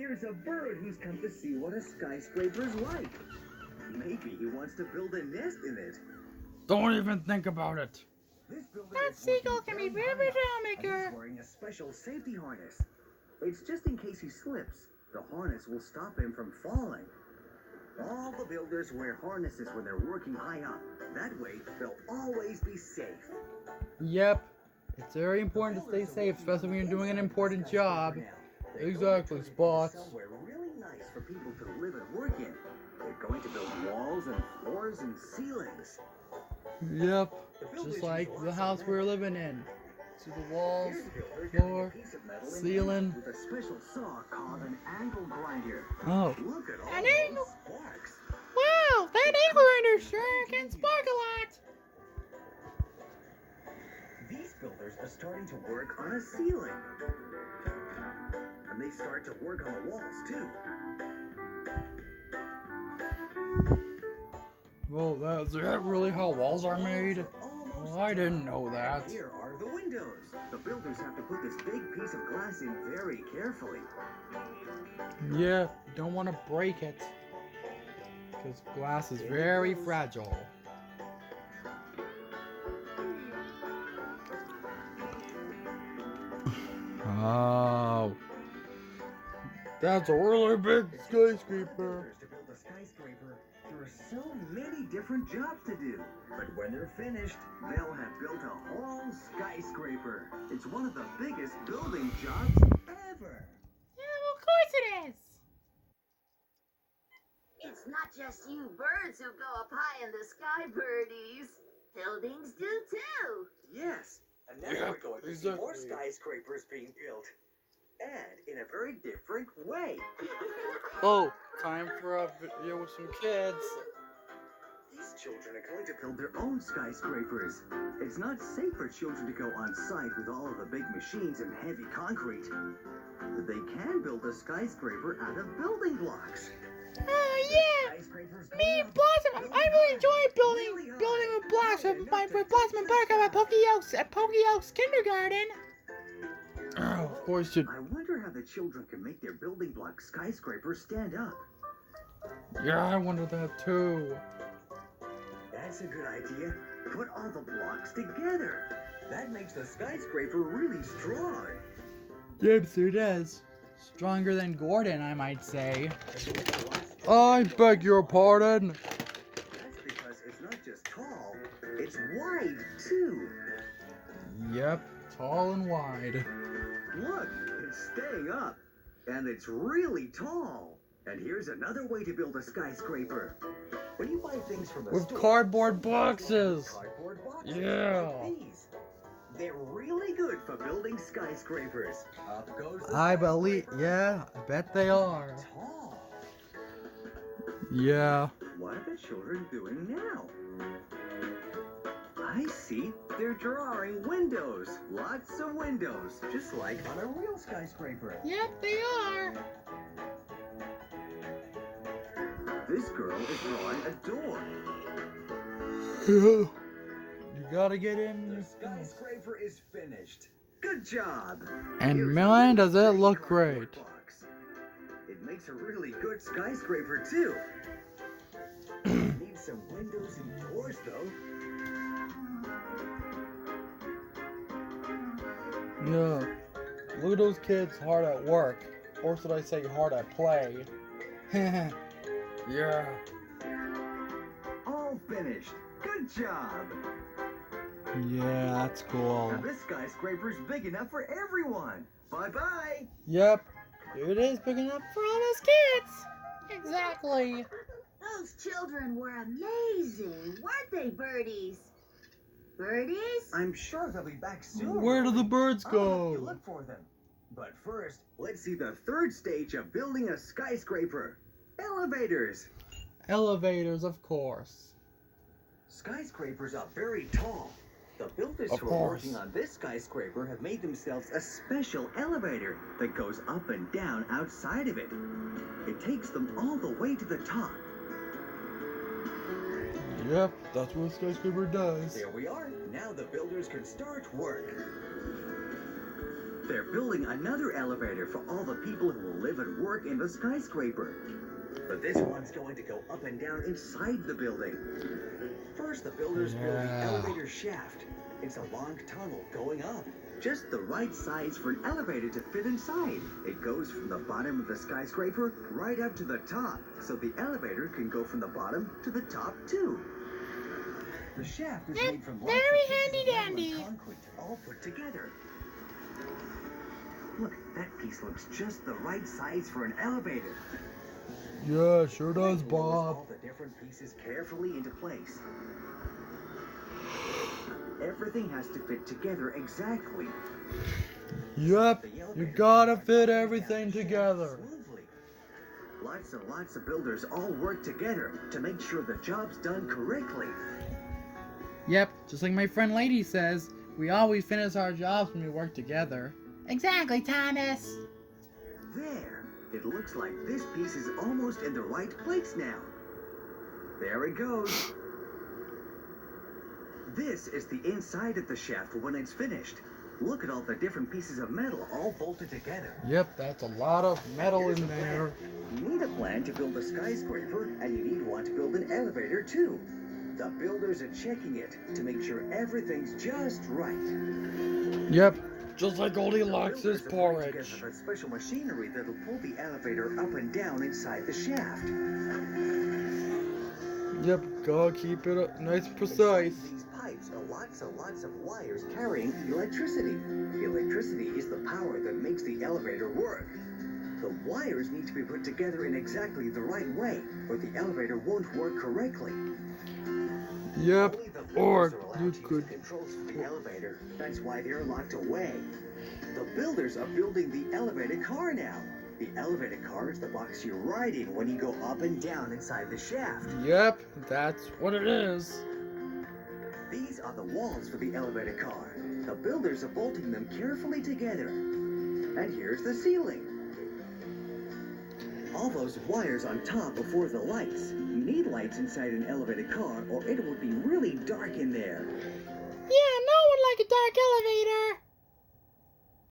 Here's a bird who's come to see what a skyscraper's like. Maybe he wants to build a nest in it. Don't even think about it. This builder That is seagull working can be very very hard up, and maker. he's wearing a special safety harness. It's just in case he slips. The harness will stop him from falling. All the builders wear harnesses when they're working high up. That way, they'll always be safe. Yep. It's very important to stay safe, especially when you're doing an important job. Exactly, Spots. Somewhere really nice for people to live and work in. They're going to build walls and floors and ceilings. Yep. Just like the house we're living in. See the walls, floor, ceiling. With a special saw called an angle grinder. Oh. Look at all An those angle- sparks. Wow, that angle grinder sure can spark a lot. These builders are starting to work on a ceiling. And they start to work on the walls too. Well, that's that really how walls are made? Well, I didn't know that. Here are the windows. The builders have to put this big piece of glass in very carefully. Yeah, don't want to break it. Because glass is very fragile. Oh. That's a really big skyscraper. To build a skyscraper, there are so many different jobs to do. But when they're finished, they'll have built a whole skyscraper. It's one of the biggest building jobs ever. Yeah, well, of course it is. It's not just you birds who go up high in the sky, birdies. Buildings do too. Yes, and now Yeah, we're going to see more exactly. skyscrapers being built. And in a very different way. Oh, time for a video with some kids. These children are going to build their own skyscrapers. It's not safe for children to go on site with all of the big machines and heavy concrete. But they can build a skyscraper out of building blocks. Oh, yeah. Skyscrapers go Me up, and Blossom, I really enjoy building with Blossom, with Blossom and Buttercup at Pokey Oaks Kindergarten. Oh, of course you. I wonder how the children can make their building block skyscrapers stand up. Yeah, I wonder that too. That's a good idea. Put all the blocks together. That makes the skyscraper really strong. Yes, it is. Stronger than Gordon, I might say. I beg your pardon. That's because it's not just tall, it's wide too. Yep, tall and wide. Look, it's staying up. And it's really tall. And here's another way to build a skyscraper. When you buy things from the With store, cardboard boxes. cardboard boxes Yeah. like these. They're really good for building skyscrapers. Up goes the I believe, skyscraper. yeah, I bet they are. Tall. Yeah. What are the children doing now? I see. They're drawing windows. Lots of windows. Just like on a real skyscraper. Yep, they are. This girl is drawing a door. You gotta get The in. skyscraper is finished. Good job. And Here's man, a does it look cardboard great. box. It makes a really good skyscraper too. Needs some windows and doors though. Yeah. Look at those kids hard at work. Or should I say hard at play? Yeah. All finished. Good job. Yeah, that's cool. Now this skyscraper's big enough for everyone. Bye-bye. Yep. It is big enough For all those kids. Exactly. Those children were amazing, weren't they, birdies? Birdies? I'm sure they'll be back soon. Where do the birds I'll have go? you look for them. But first, let's see the third stage of building a skyscraper. Elevators. Elevators, of course. Skyscrapers are very tall. The builders Of who are course. working on this skyscraper have made themselves a special elevator that goes up and down outside of it. It takes them all the way to the top. Yep, that's what a skyscraper does. There we are. Now the builders can start work. They're building another elevator for all the people who will live and work in the skyscraper. But this one's going to go up and down inside the building. First, the builders build the elevator shaft. It's a long tunnel going up. Just the right size for an elevator to fit inside. It goes from the bottom of the skyscraper right up to the top, so the elevator can go from the bottom to the top too. The shaft is made from lots Very of pieces handy of metal dandy. and concrete, all put together. Look, that piece looks just the right size for an elevator. Yeah, sure does, Lowers Bob. all the different pieces carefully into place. Everything has to fit together exactly. Yep, The you elevator gotta can fit run everything down the shaft together. smoothly. Lots and lots of builders all work together to make sure the job's done correctly. Yep, just like my friend Lady says, we always finish our jobs when we work together. Exactly, Thomas. There, it looks like this piece is almost in the right place now. There it goes. This is the inside of the shaft when it's finished. Look at all the different pieces of metal all bolted together. Yep, that's a lot of metal Here's in a plan. there. You need a plan to build a skyscraper, and you need one to build an elevator too. The builders are checking it to make sure everything's just right. Yep, just like The Goldilocks' builders have put porridge. together the special machinery that'll pull the elevator up and down inside the shaft. Yep, gotta keep it nice and Inside precise. these pipes are lots and lots of wires carrying electricity. Electricity is the power that makes the elevator work. The wires need to be put together in exactly the right way, or the elevator won't work correctly. Yep, Only the or builders are allowed you to use could. the controls for the elevator. That's why they're locked away. The builders are building the elevator car now. The elevator car is the box you ride in when you go up and down inside the shaft. Yep, that's what it is. These are the walls for the elevator car. The builders are bolting them carefully together. And here's the ceiling. All those wires on top before the lights. You need lights inside an elevator car or it will be really dark in there. Yeah, no one like a dark elevator.